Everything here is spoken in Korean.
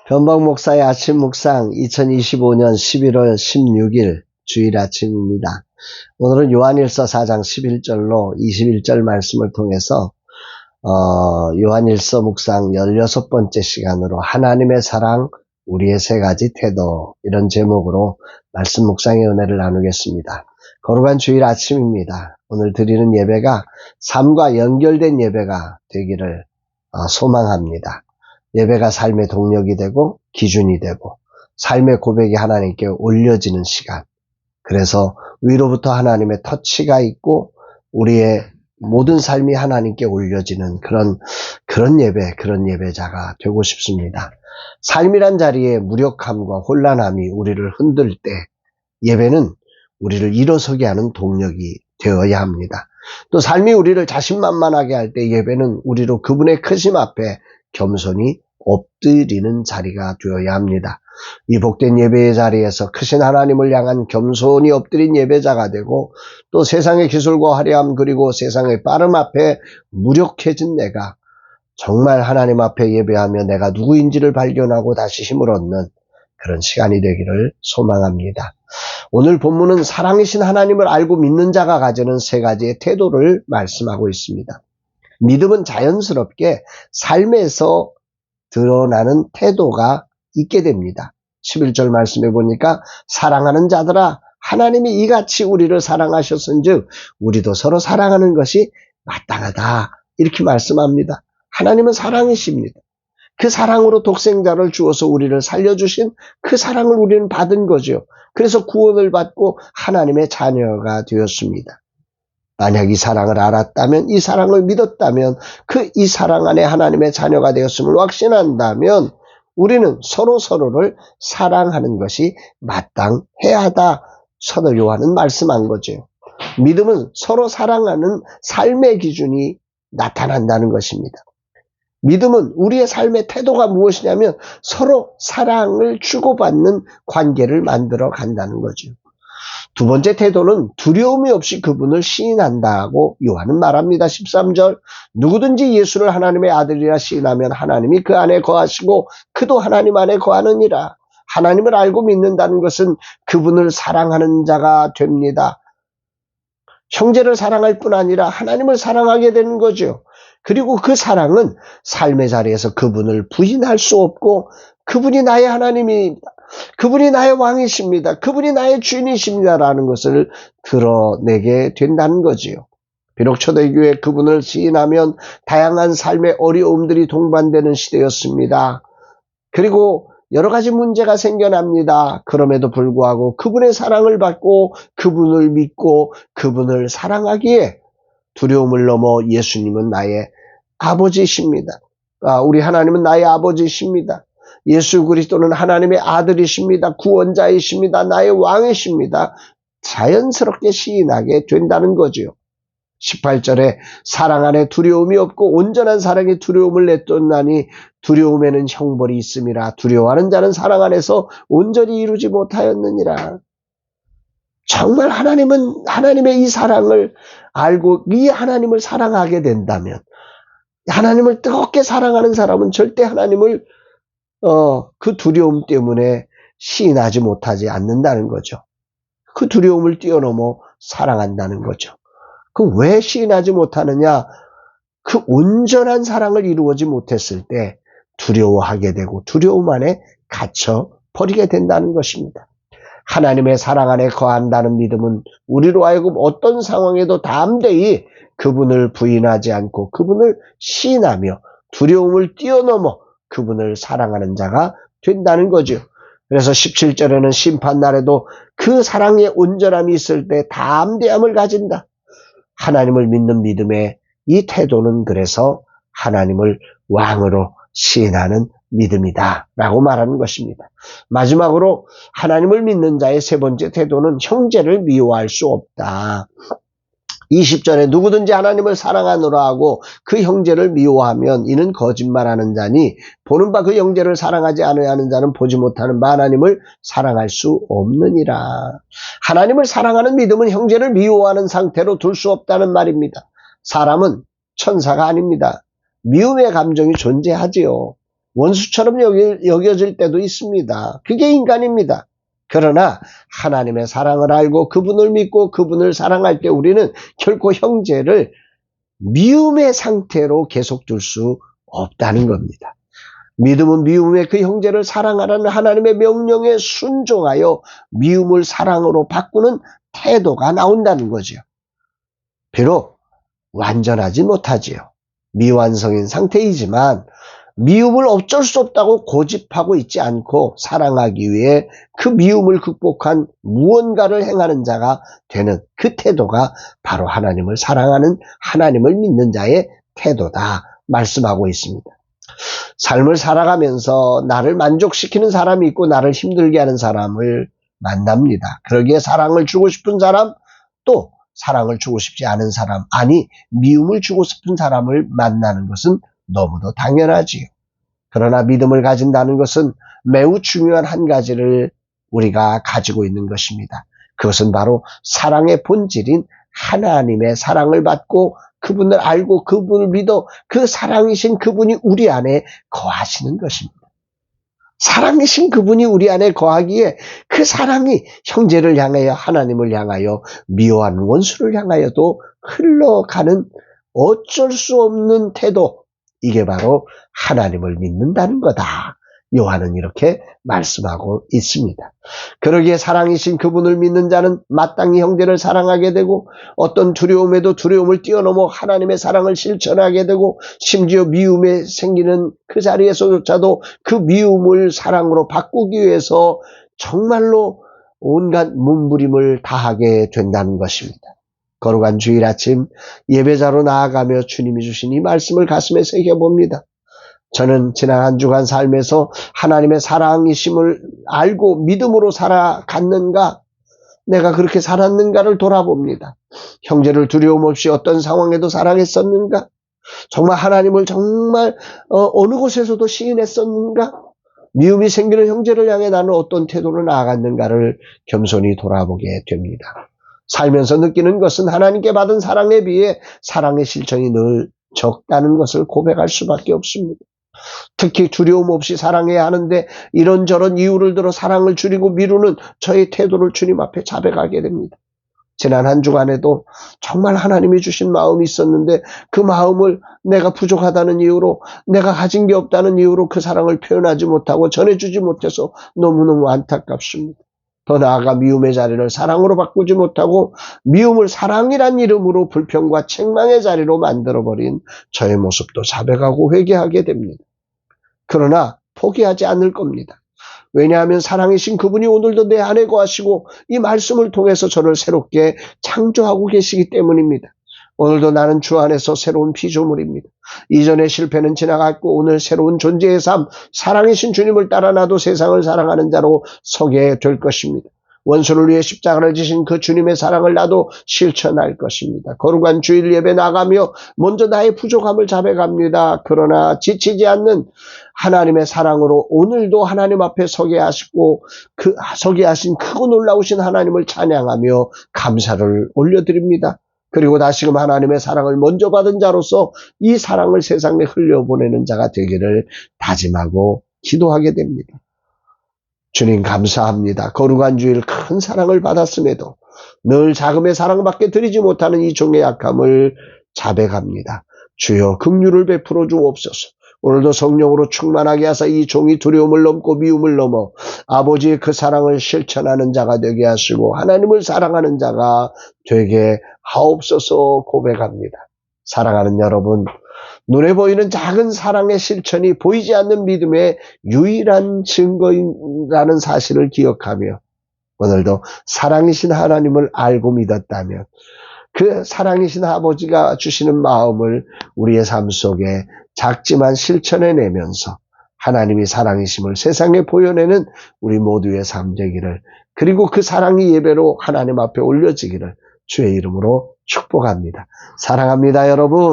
변방 목사의 아침 묵상 2025년 11월 16일 주일 아침입니다. 오늘은 요한일서 4장 11절로 21절 말씀을 통해서 요한일서 묵상 16번째 시간으로 하나님의 사랑, 우리의 세 가지 태도, 이런 제목으로 말씀 묵상의 은혜를 나누겠습니다. 거룩한 주일 아침입니다. 오늘 드리는 예배가 삶과 연결된 예배가 되기를 소망합니다. 예배가 삶의 동력이 되고 기준이 되고 삶의 고백이 하나님께 올려지는 시간. 그래서 위로부터 하나님의 터치가 있고 우리의 모든 삶이 하나님께 올려지는 그런 예배, 그런 예배자가 되고 싶습니다. 삶이란 자리에 무력함과 혼란함이 우리를 흔들 때 예배는 우리를 일어서게 하는 동력이 되어야 합니다. 또 삶이 우리를 자신만만하게 할 때 예배는 우리로 그분의 크심 앞에 겸손히 엎드리는 자리가 되어야 합니다. 이 복된 예배의 자리에서 크신 하나님을 향한 겸손히 엎드린 예배자가 되고 또 세상의 기술과 화려함 그리고 세상의 빠름 앞에 무력해진 내가 정말 하나님 앞에 예배하며 내가 누구인지를 발견하고 다시 힘을 얻는 그런 시간이 되기를 소망합니다. 오늘 본문은 사랑이신 하나님을 알고 믿는 자가 가지는 세 가지의 태도를 말씀하고 있습니다. 믿음은 자연스럽게 삶에서 드러나는 태도가 있게 됩니다. 11절 말씀해 보니까 사랑하는 자들아 하나님이 이같이 우리를 사랑하셨은즉 우리도 서로 사랑하는 것이 마땅하다. 이렇게 말씀합니다. 하나님은 사랑이십니다. 그 사랑으로 독생자를 주어서 우리를 살려주신 그 사랑을 우리는 받은 거죠. 그래서 구원을 받고 하나님의 자녀가 되었습니다. 만약 이 사랑을 알았다면, 이 사랑을 믿었다면, 이 사랑 안에 하나님의 자녀가 되었음을 확신한다면 우리는 서로를 사랑하는 것이 마땅해야 하다. 사도 요한은 말씀한 거죠. 믿음은 서로 사랑하는 삶의 기준이 나타난다는 것입니다. 믿음은 우리의 삶의 태도가 무엇이냐면 서로 사랑을 주고받는 관계를 만들어 간다는 거죠. 두 번째 태도는 두려움이 없이 그분을 시인한다고 요한은 말합니다. 13절 누구든지 예수를 하나님의 아들이라 시인하면 하나님이 그 안에 거하시고 그도 하나님 안에 거하느니라. 하나님을 알고 믿는다는 것은 그분을 사랑하는 자가 됩니다. 형제를 사랑할 뿐 아니라 하나님을 사랑하게 되는 거죠. 그리고 그 사랑은 삶의 자리에서 그분을 부인할 수 없고 그분이 나의 하나님입니다. 그분이 나의 왕이십니다. 그분이 나의 주인이십니다라는 것을 드러내게 된다는 거지요. 비록 초대교회 그분을 시인하면 다양한 삶의 어려움들이 동반되는 시대였습니다. 그리고 여러 가지 문제가 생겨납니다. 그럼에도 불구하고 그분의 사랑을 받고 그분을 믿고 그분을 사랑하기에 두려움을 넘어 예수님은 나의 아버지십니다. 우리 하나님은 나의 아버지십니다. 예수 그리스도는 하나님의 아들이십니다. 구원자이십니다. 나의 왕이십니다. 자연스럽게 시인하게 된다는 거죠. 18절에 사랑 안에 두려움이 없고 온전한 사랑이 두려움을 내쫓나니 두려움에는 형벌이 있음이라. 두려워하는 자는 사랑 안에서 온전히 이루지 못하였느니라. 정말 하나님은 하나님의 이 사랑을 알고 이 하나님을 사랑하게 된다면 하나님을 뜨겁게 사랑하는 사람은 절대 하나님을 그 두려움 때문에 시인하지 못하지 않는다는 거죠. 그 두려움을 뛰어넘어 사랑한다는 거죠. 그럼 왜 시인하지 못하느냐? 그 온전한 사랑을 이루어지 못했을 때 두려워하게 되고 두려움 안에 갇혀 버리게 된다는 것입니다. 하나님의 사랑 안에 거한다는 믿음은 우리로 하여금 어떤 상황에도 담대히 그분을 부인하지 않고 그분을 시인하며 두려움을 뛰어넘어 그분을 사랑하는 자가 된다는 거죠. 그래서 17절에는 심판날에도 그 사랑의 온전함이 있을 때 담대함을 가진다. 하나님을 믿는 믿음의 이 태도는 그래서 하나님을 왕으로 시인하는 믿음이다 라고 말하는 것입니다. 마지막으로 하나님을 믿는 자의 세 번째 태도는 형제를 미워할 수 없다. 20절에 누구든지 하나님을 사랑하노라 하고 그 형제를 미워하면 이는 거짓말하는 자니 보는 바 그 형제를 사랑하지 아니하는 자는 보지 못하는 바 하나님을 사랑할 수 없느니라. 하나님을 사랑하는 믿음은 형제를 미워하는 상태로 둘 수 없다는 말입니다. 사람은 천사가 아닙니다. 미움의 감정이 존재하지요. 원수처럼 여겨질 때도 있습니다. 그게 인간입니다. 그러나 하나님의 사랑을 알고 그분을 믿고 그분을 사랑할 때 우리는 결코 형제를 미움의 상태로 계속 둘 수 없다는 겁니다. 믿음은 미움의 그 형제를 사랑하라는 하나님의 명령에 순종하여 미움을 사랑으로 바꾸는 태도가 나온다는 거죠. 비록 완전하지 못하지요. 미완성인 상태이지만 미움을 어쩔 수 없다고 고집하고 있지 않고 사랑하기 위해 그 미움을 극복한 무언가를 행하는 자가 되는 그 태도가 바로 하나님을 사랑하는 하나님을 믿는 자의 태도다 말씀하고 있습니다. 삶을 살아가면서 나를 만족시키는 사람이 있고 나를 힘들게 하는 사람을 만납니다. 그러기에 사랑을 주고 싶은 사람, 또 사랑을 주고 싶지 않은 사람, 아니 미움을 주고 싶은 사람을 만나는 것은 너무도 당연하지요. 그러나 믿음을 가진다는 것은 매우 중요한 한 가지를 우리가 가지고 있는 것입니다. 그것은 바로 사랑의 본질인 하나님의 사랑을 받고 그분을 알고 그분을 믿어 그 사랑이신 그분이 우리 안에 거하시는 것입니다. 사랑이신 그분이 우리 안에 거하기에 그 사랑이 형제를 향하여 하나님을 향하여 미워하는 원수를 향하여도 흘러가는 어쩔 수 없는 태도, 이게 바로 하나님을 믿는다는 거다. 요한은 이렇게 말씀하고 있습니다. 그러기에 사랑이신 그분을 믿는 자는 마땅히 형제를 사랑하게 되고 어떤 두려움에도 두려움을 뛰어넘어 하나님의 사랑을 실천하게 되고 심지어 미움에 생기는 그 자리에서조차도 그 미움을 사랑으로 바꾸기 위해서 정말로 온갖 몸부림을 다하게 된다는 것입니다. 거룩한 주일 아침 예배자로 나아가며 주님이 주신 이 말씀을 가슴에 새겨봅니다. 저는 지난 한 주간 삶에서 하나님의 사랑이심을 알고 믿음으로 살아갔는가, 내가 그렇게 살았는가를 돌아봅니다. 형제를 두려움 없이 어떤 상황에도 사랑했었는가, 정말 하나님을 정말 어느 곳에서도 시인했었는가, 미움이 생기는 형제를 향해 나는 어떤 태도로 나아갔는가를 겸손히 돌아보게 됩니다. 살면서 느끼는 것은 하나님께 받은 사랑에 비해 사랑의 실천이 늘 적다는 것을 고백할 수밖에 없습니다. 특히 두려움 없이 사랑해야 하는데 이런저런 이유를 들어 사랑을 줄이고 미루는 저의 태도를 주님 앞에 자백하게 됩니다. 지난 한 주간에도 정말 하나님이 주신 마음이 있었는데 그 마음을 내가 부족하다는 이유로, 내가 가진 게 없다는 이유로 그 사랑을 표현하지 못하고 전해주지 못해서 너무너무 안타깝습니다. 더 나아가 미움의 자리를 사랑으로 바꾸지 못하고 미움을 사랑이란 이름으로 불평과 책망의 자리로 만들어버린 저의 모습도 자백하고 회개하게 됩니다. 그러나 포기하지 않을 겁니다. 왜냐하면 사랑이신 그분이 오늘도 내 안에 거하시고 이 말씀을 통해서 저를 새롭게 창조하고 계시기 때문입니다. 오늘도 나는 주 안에서 새로운 피조물입니다. 이전의 실패는 지나갔고 오늘 새로운 존재의 삶, 사랑이신 주님을 따라 나도 세상을 사랑하는 자로 서게 될 것입니다. 원수를 위해 십자가를 지신 그 주님의 사랑을 나도 실천할 것입니다. 거룩한 주일 예배 나가며 먼저 나의 부족함을 자백합니다. 그러나 지치지 않는 하나님의 사랑으로 오늘도 하나님 앞에 서게 하시고 서게 하신 크고 놀라우신 하나님을 찬양하며 감사를 올려드립니다. 그리고 다시금 하나님의 사랑을 먼저 받은 자로서 이 사랑을 세상에 흘려보내는 자가 되기를 다짐하고 기도하게 됩니다. 주님 감사합니다. 거룩한 주일 큰 사랑을 받았음에도 늘 자금의 사랑밖에 드리지 못하는 이 종의 약함을 자백합니다. 주여 긍휼을 베풀어 주옵소서. 오늘도 성령으로 충만하게 하사 이 종이 두려움을 넘고 미움을 넘어 아버지의 그 사랑을 실천하는 자가 되게 하시고 하나님을 사랑하는 자가 되게 하옵소서 고백합니다. 사랑하는 여러분, 눈에 보이는 작은 사랑의 실천이 보이지 않는 믿음의 유일한 증거라는 사실을 기억하며 오늘도 사랑이신 하나님을 알고 믿었다면 그 사랑이신 아버지가 주시는 마음을 우리의 삶 속에 작지만 실천해내면서 하나님이 사랑이심을 세상에 보여내는 우리 모두의 삶 되기를, 그리고 그 사랑이 예배로 하나님 앞에 올려지기를 주의 이름으로 축복합니다. 사랑합니다, 여러분.